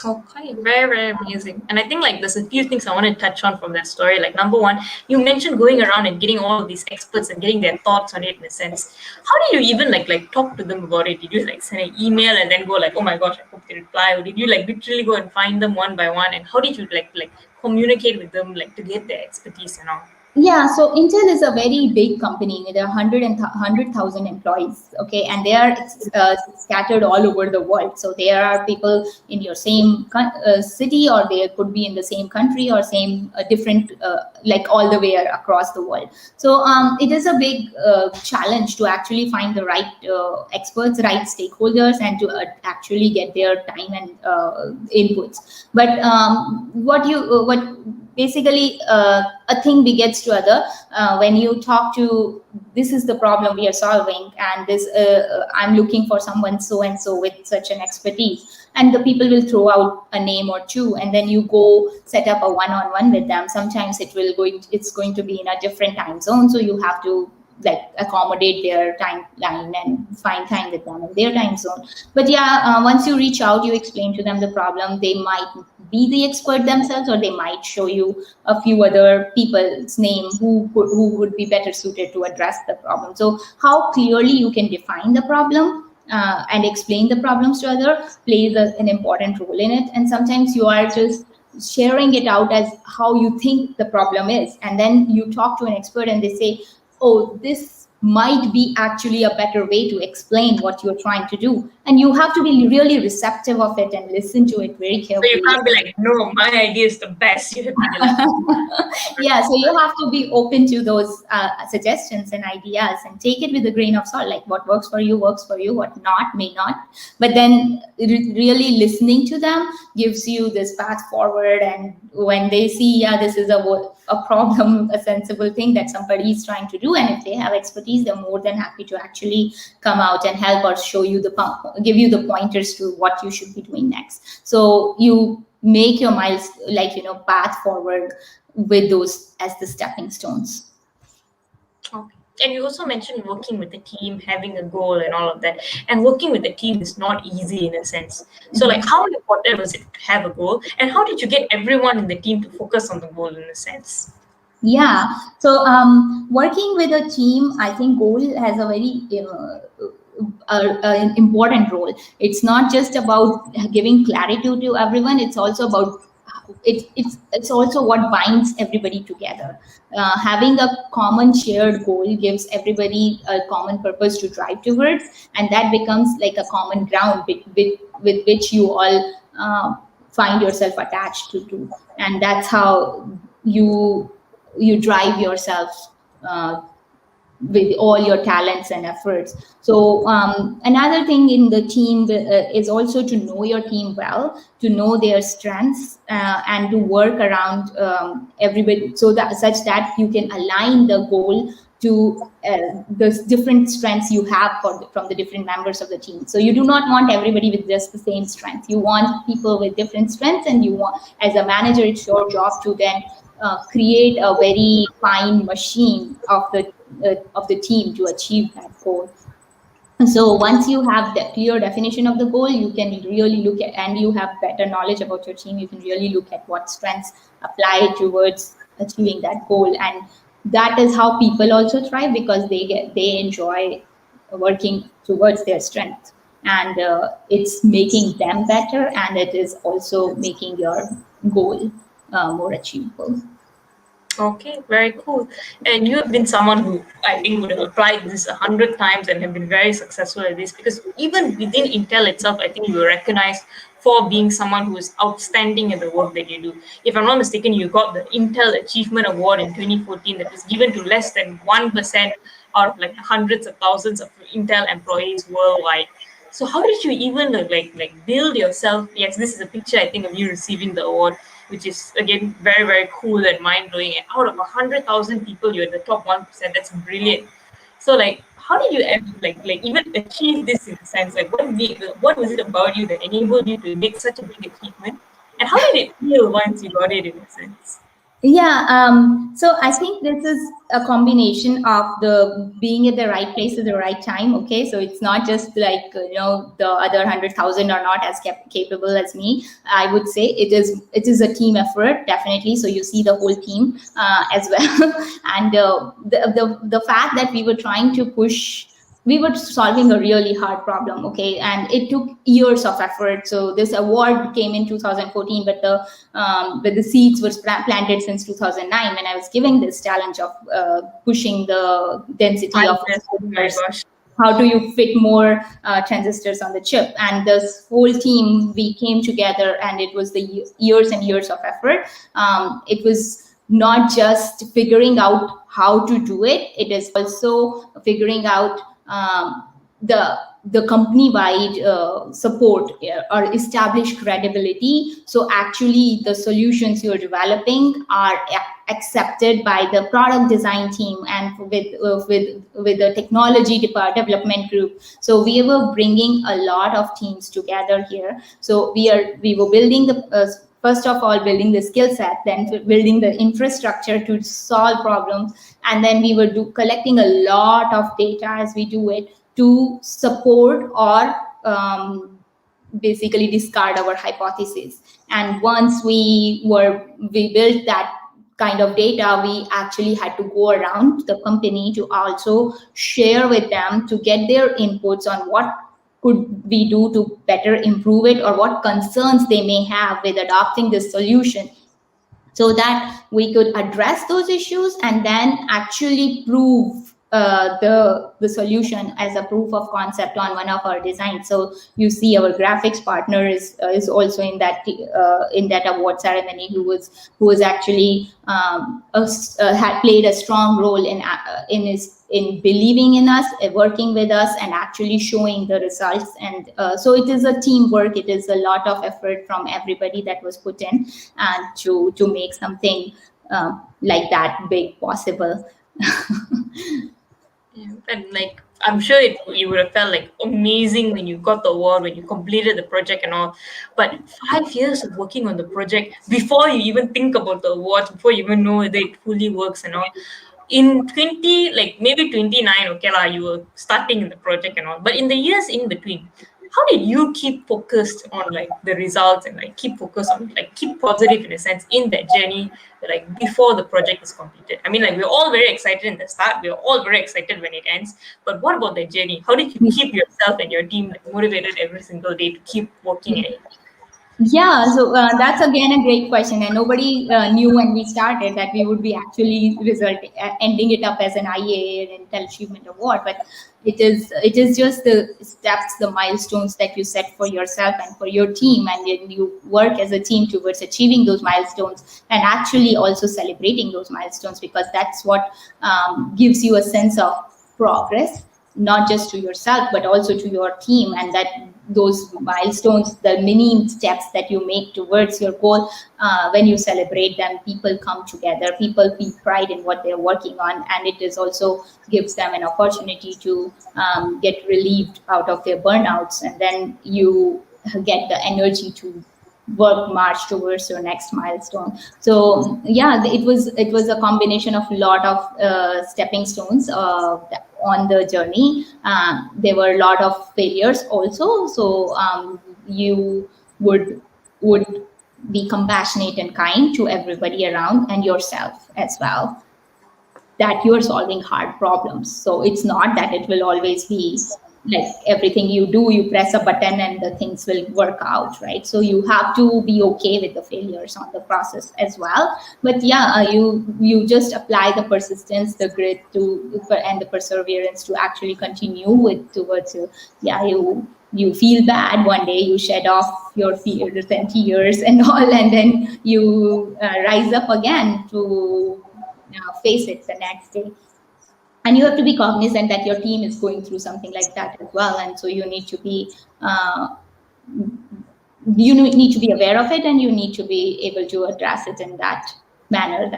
Okay, very, very amazing. And I think like there's a few things I want to touch on from that story. Like number one, you mentioned going around and getting all of these experts and getting their thoughts on it in a sense. How did you even like talk to them about it? Did you like send an email and then go like, oh my gosh, I hope they reply? Or did you like literally go and find them one by one? And how did you like communicate with them like to get their expertise and all? Yeah, so Intel is a very big company with 100,000 employees. Okay, and they are scattered all over the world. So there are people in your same city, or they could be in the same country, or same different, like all the way across the world. So it is a big challenge to actually find the right experts, right stakeholders, and to actually get their time and inputs. But what basically a thing begets to other when you talk to, this is the problem we are solving, and this I'm looking for someone so and so with such an expertise, and the people will throw out a name or two, and then you go set up a one-on-one with them. Sometimes it's going to be in a different time zone, so you have to like accommodate their timeline and find time with them in their time zone. But yeah, once you reach out, you explain to them the problem. They might be the expert themselves, or they might show you a few other people's name who would be better suited to address the problem. So how clearly you can define the problem and explain the problems to other plays an important role in it. And sometimes you are just sharing it out as how you think the problem is, and then you talk to an expert and they say, oh, this might be actually a better way to explain what you're trying to do. And you have to be really receptive of it and listen to it very So you carefully. can't be like, no, my idea is the best. You have to be like, Yeah, so you have to be open to those suggestions and ideas, and take it with a grain of salt. Like what works for you, what not may not. But then really listening to them gives you this path forward. And when they see, yeah, this is a problem, a sensible thing that somebody is trying to do, and if they have expertise, they're more than happy to actually come out and help, or show you give you the pointers to what you should be doing next. So you make your miles, like, path forward with those as the stepping stones. okay. And you also mentioned working with the team, having a goal, and all of that. And working with the team is not easy in a sense. So, like, how important was it to have a goal? And how did you get everyone in the team to focus on the goal in a sense? Yeah, so working with a team, I think goal has a very an important role. It's not just about giving clarity to everyone. It's also about it's also what binds everybody together. Having a common shared goal gives everybody a common purpose to drive towards, and that becomes like a common ground with which you all find yourself attached to, and that's how you drive yourself with all your talents and efforts. So another thing in the team is also to know your team well, to know their strengths, and to work around everybody, so that such that you can align the goal to the different strengths you have from the different members of the team. So you do not want everybody with just the same strength. You want people with different strengths, and you want, as a manager, it's your job to then create a very fine machine of the team to achieve that goal. And so once you have the clear definition of the goal, you can really look at, and you have better knowledge about your team, you can really look at what strengths apply towards achieving that goal. And that is how people also thrive, because they enjoy working towards their strength, and it's making them better, and it is also making your goal more achievable. Okay, very cool. And you have been someone who I think would have applied this 100 times and have been very successful at this, because even within Intel itself, I think you were recognized for being someone who is outstanding at the work that you do. If I'm not mistaken, you got the Intel Achievement Award in 2014 that was given to less than 1% out of like hundreds of thousands of Intel employees worldwide. So how did you even like build yourself? Yes, this is a picture I think of you receiving the award, which is again very very cool and mind blowing. And out of 100,000 people, you're in the top 1%. That's brilliant. So like, how did you like even achieve this in a sense? Like, what was it about you that enabled you to make such a big achievement? And how did it feel once you got it in a sense? Yeah, so I think this is a combination of the being at the right place at the right time. Okay, so it's not just like the other 100,000 are not as capable as me. I would say it is a team effort, definitely. So you see the whole team as well, and the fact that we were trying to push, we were solving a really hard problem. Okay, and it took years of effort. So this award came in 2014, but the seeds were planted since 2009 when I was giving this challenge of pushing the density of Yes, oh my transistors. gosh. How do you fit more transistors on the chip? And this whole team, we came together, and it was the years and years of effort. It was not just figuring out how to do it; it is also figuring out the company-wide support or established credibility. So actually, the solutions you're developing are accepted by the product design team and with the technology development group. So we were bringing a lot of teams together here. So we were building the first of all building the skill set, then building the infrastructure to solve problems, and then we were collecting a lot of data as we do it to support or basically discard our hypothesis. And once we built that kind of data, we actually had to go around the company to also share with them to get their inputs on what could we do to better improve it, or what concerns they may have with adopting this solution, so that we could address those issues and then actually prove the solution as a proof of concept on one of our designs. So you see, our graphics partner is also in that award ceremony, who was actually had played a strong role in believing in us, working with us, and actually showing the results. And so it is a teamwork. It is a lot of effort from everybody that was put in, and to make something like that big possible. Yeah, and like I'm sure you would have felt like amazing when you got the award, when you completed the project and all. But 5 years of working on the project before you even think about the awards, before you even know whether it fully works and all. In 20, like maybe 29, okay lah, you were starting in the project and all. But in the years in between, how did you keep focused on like the results and like keep focused on like keep positive in a sense in that journey, like before the project is completed? I mean, like we're all very excited in the start, we're all very excited when it ends, but what about the journey? How did you keep yourself and your team like motivated every single day to keep working at it? Yeah, so that's again a great question, and nobody knew when we started that we would be actually ending it up as an IA, an Intel Achievement Award. But it is just the steps, the milestones that you set for yourself and for your team, and then you work as a team towards achieving those milestones, and actually also celebrating those milestones, because that's what gives you a sense of progress, not just to yourself but also to your team. And that those milestones, the mini steps that you make towards your goal, when you celebrate them, people come together, people feel pride in what they're working on, and it is also gives them an opportunity to get relieved out of their burnouts, and then you get the energy to work march towards your next milestone. So yeah, it was a combination of a lot of stepping stones on the journey. There were a lot of failures also, so you would be compassionate and kind to everybody around and yourself as well, that you're solving hard problems. So it's not that it will always be like everything you do, you press a button and the things will work out, right? So you have to be okay with the failures on the process as well. But yeah, you just apply the persistence, the grit to and the perseverance to actually continue with towards yeah, you feel bad one day, you shed off your fears and tears and all, and then you rise up again to face it the next day. And you have to be cognizant that your team is going through something like that as well, and so you need to be need to be aware of it, and you need to be able to address it in that manner,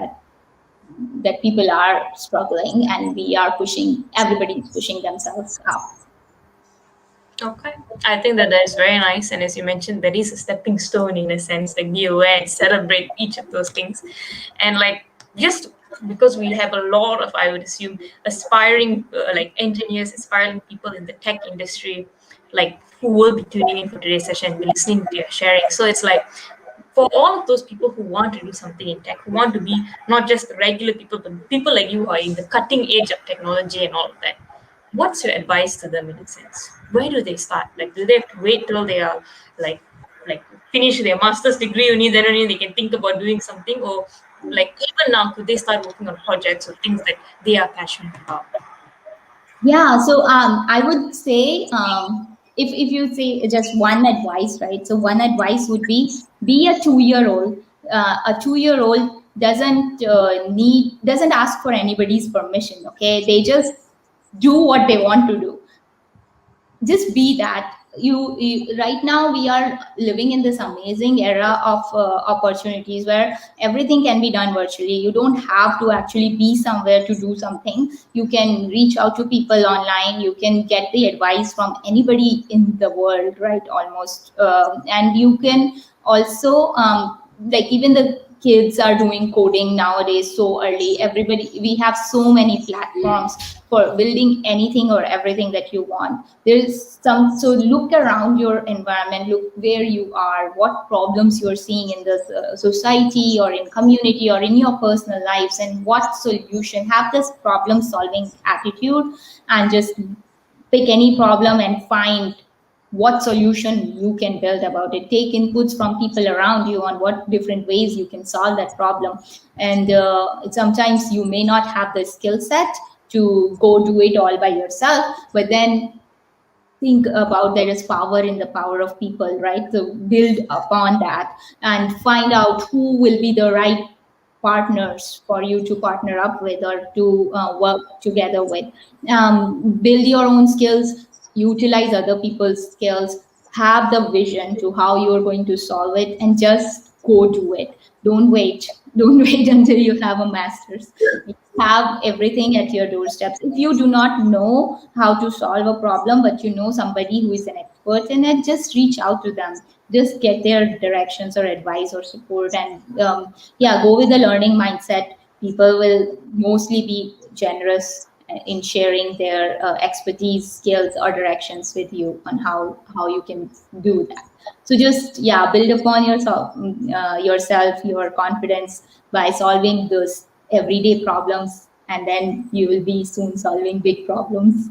that people are struggling and we are pushing, everybody is pushing themselves up. Okay. I think that is very nice. And as you mentioned, that is a stepping stone in a sense, like be aware and celebrate each of those things. And like, just because we have a lot of, I would assume, aspiring like engineers, aspiring people in the tech industry, like who will be tuning in for today's session, be listening to your sharing. So it's like, for all of those people who want to do something in tech, who want to be not just the regular people, but people like you who are in the cutting edge of technology and all of that, what's your advice to them in a sense? Where do they start? Like, do they have to wait till they are like like finish their master's degree only, then only they can think about doing something, or like even now could they start working on projects or things that they are passionate about? Yeah, so I would say, if you say just one advice, right? So one advice would be a 2 year old. A 2 year old doesn't ask for anybody's permission. Okay, they just do what they want to do. Just be that. Right now we are living in this amazing era of opportunities where everything can be done virtually. You don't have to actually be somewhere to do something. You can reach out to people online, you can get the advice from anybody in the world, right? Almost and you can also like even the kids are doing coding nowadays so early. Everybody, we have so many platforms for building anything or everything that you want. There's some, so look around your environment, look where you are, what problems you're seeing in the society or in community or in your personal lives, and what solution. Have this problem solving attitude, and just pick any problem and find what solution you can build about it. Take inputs from people around you on what different ways you can solve that problem. And sometimes you may not have the skill set to go do it all by yourself, but then think about there is power in the power of people, right? So build upon that and find out who will be the right partners for you to partner up with or to work together with. Build your own skills, utilize other people's skills, have the vision to how you're going to solve it, and just go do it. Don't wait. Don't wait until you have a master's. Have everything at your doorsteps. If you do not know how to solve a problem, but you know somebody who is an expert in it, just reach out to them. Just get their directions or advice or support, and yeah, go with the learning mindset. People will mostly be generous in sharing their expertise, skills, or directions with you on how you can do that. So just yeah, build upon yourself, your confidence by solving those everyday problems, and then you will be soon solving big problems.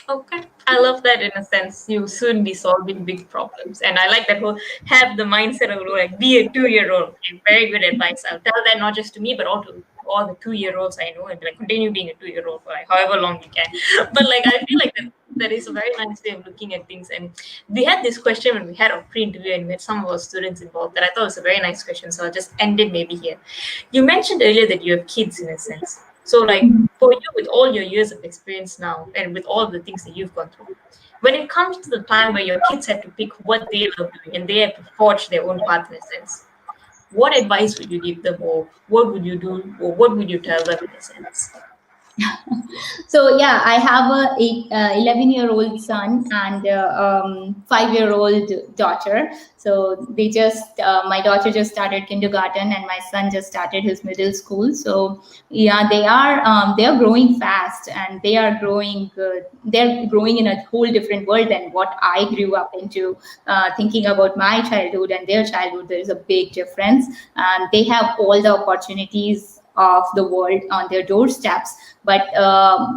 Okay. I love that in a sense. You soon be solving big problems. And I like that whole have the mindset of like be a 2 year old. Okay, very good advice. I'll tell that not just to me, but all to all the 2 year olds I know, and be like continue being a 2 year old for like however long you can. But like I feel like that is a very nice way of looking at things. And we had this question when we had our pre-interview and we had some of our students involved that I thought was a very nice question. So I'll just end it maybe here. You mentioned earlier that you have kids in a sense. So, like, for you, with all your years of experience now and with all the things that you've gone through, when it comes to the time where your kids have to pick what they love doing and they have to forge their own path in a sense, what advice would you give them, or what would you do, or what would you tell them in a sense? So yeah, I have a 11-year-old son and 5-year-old daughter. So they just my daughter just started kindergarten and my son just started his middle school. So yeah, they are growing fast, and they are growing good. They're growing in a whole different world than what I grew up into. Thinking about my childhood and their childhood, there is a big difference, and they have all the opportunities of the world on their doorsteps. But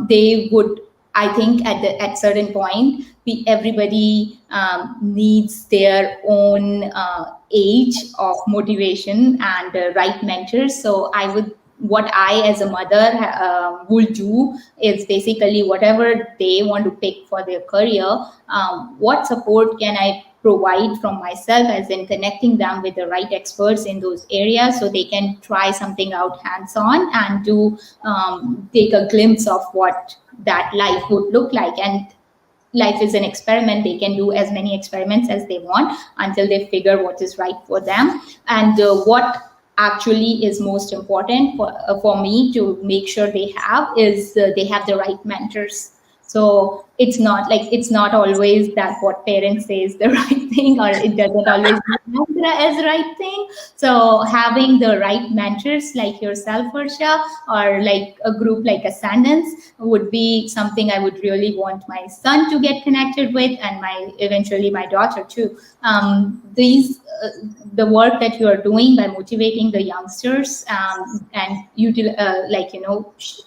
they would I think at certain point, everybody needs their own age of motivation and right mentors. So what I as a mother would do is basically whatever they want to pick for their career, what support can I provide from myself, as in connecting them with the right experts in those areas so they can try something out hands on and to take a glimpse of what that life would look like. And life is an experiment. They can do as many experiments as they want until they figure what is right for them. And what actually is most important for me to make sure they have is they have the right mentors. So it's not always that what parents say is the right thing, or it doesn't always be as the right thing. So having the right mentors like yourself, Harsha, or like a group like Ascendance would be something I would really want my son to get connected with, and my eventually my daughter too. These the work that you are doing by motivating the youngsters, and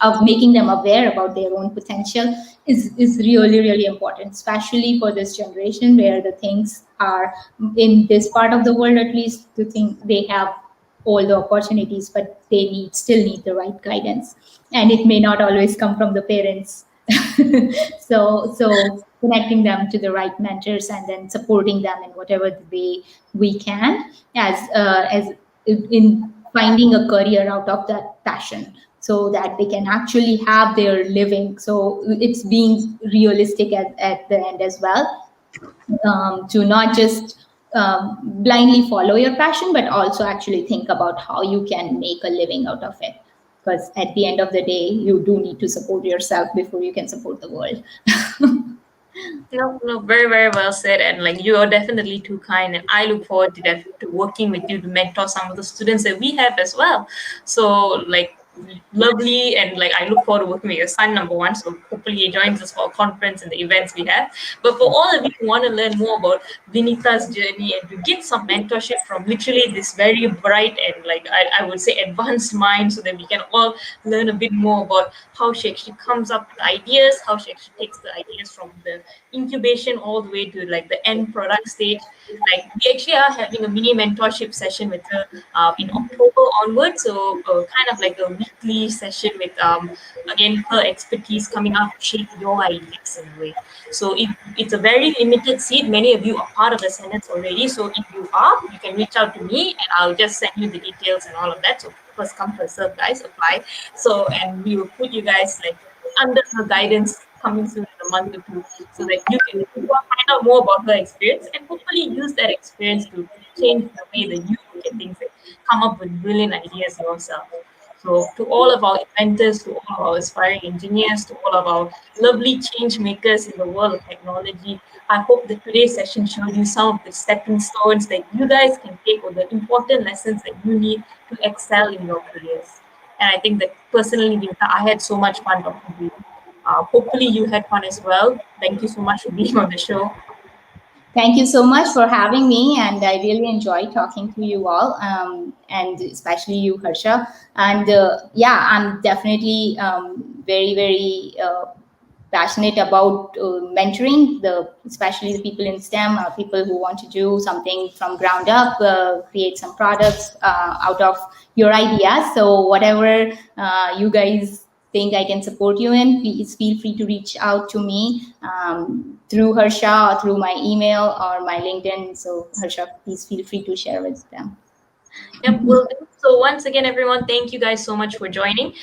of making them aware about their own potential is really important, especially for this generation where the things are in this part of the world, at least, to think they have all the opportunities, but they still need the right guidance, and it may not always come from the parents. So connecting them to the right mentors and then supporting them in whatever way we can, as in finding a career out of that passion, so that they can actually have their living. So it's being realistic at the end as well, to not just blindly follow your passion, but also actually think about how you can make a living out of it. Because at the end of the day, you do need to support yourself before you can support the world. No, no, very, very well said. And like you are definitely too kind, and I look forward to to working with you to mentor some of the students that we have as well. So like lovely, and like I look forward to working with your son, number one. So hopefully he joins us for a conference and the events we have. But for all of you who want to learn more about Vinita's journey and to get some mentorship from literally this very bright and like I would say advanced mind, so that we can all learn a bit more about how she actually comes up with ideas, how she actually takes the ideas from the incubation all the way to like the end product stage. Like we actually are having a mini mentorship session with her in October onwards. So kind of like a weekly session with again her expertise coming up to shape your ideas in a way. So it's a very limited seat. Many of you are part of the sentence already. So if you are, you can reach out to me and I'll just send you the details and all of that. So first come first serve, guys. Apply. So and we will put you guys like under her guidance coming soon in a month or two, so that you can find out more about her experience and hopefully use that experience to change the way that you look at things and come up with brilliant ideas yourself. So to all of our inventors, to all of our aspiring engineers, to all of our lovely change makers in the world of technology, I hope that today's session showed you some of the stepping stones that you guys can take, or the important lessons that you need to excel in your careers. And I think that personally, Vinita, I had so much fun talking to you. Hopefully, you had fun as well. Thank you so much for being on the show. Thank you so much for having me, and I really enjoyed talking to you all, and especially you, Harsha. And yeah, I'm definitely very passionate about mentoring especially the people in STEM, people who want to do something from ground up, create some products out of your ideas. So whatever you guys think I can support you in, please feel free to reach out to me through Harsha or through my email or my LinkedIn. So Harsha, please feel free to share with them. Yep, will do. So once again, everyone, thank you guys so much for joining.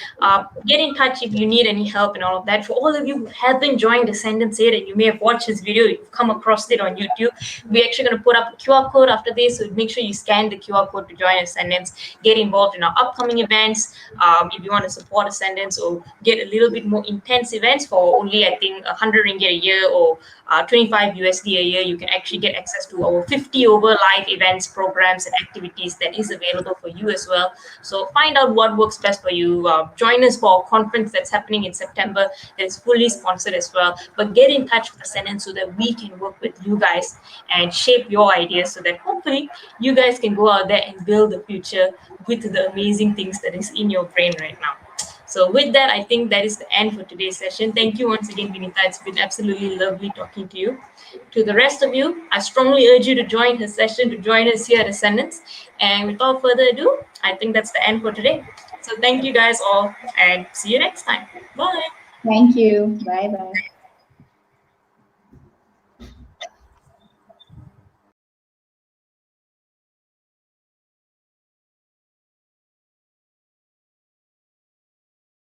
Get in touch if you need any help and all of that. For all of you who haven't joined Ascendance yet, and you may have watched this video, you've come across it on YouTube, we're actually going to put up a QR code after this. So make sure you scan the QR code to join Ascendance. Get involved in our upcoming events. If you want to support Ascendance or get a little bit more intense events for only, I think, 100 ringgit a year or 25 USD a year, you can actually get access to our 50 over live events, programs, and activities that is available for you as well. So find out what works best for you. Join us for our conference that's happening in September. It's fully sponsored as well. But get in touch with Ascendant so that we can work with you guys and shape your ideas, so that hopefully you guys can go out there and build the future with the amazing things that is in your brain right now. So with that, I think that is the end for today's session. Thank you once again, Vinita. It's been absolutely lovely talking to you. To the rest of you, I strongly urge you to join her session, to join us here at Ascendance. And without further ado, I think that's the end for today. So thank you guys all, and see you next time. Bye. Thank you. Bye bye.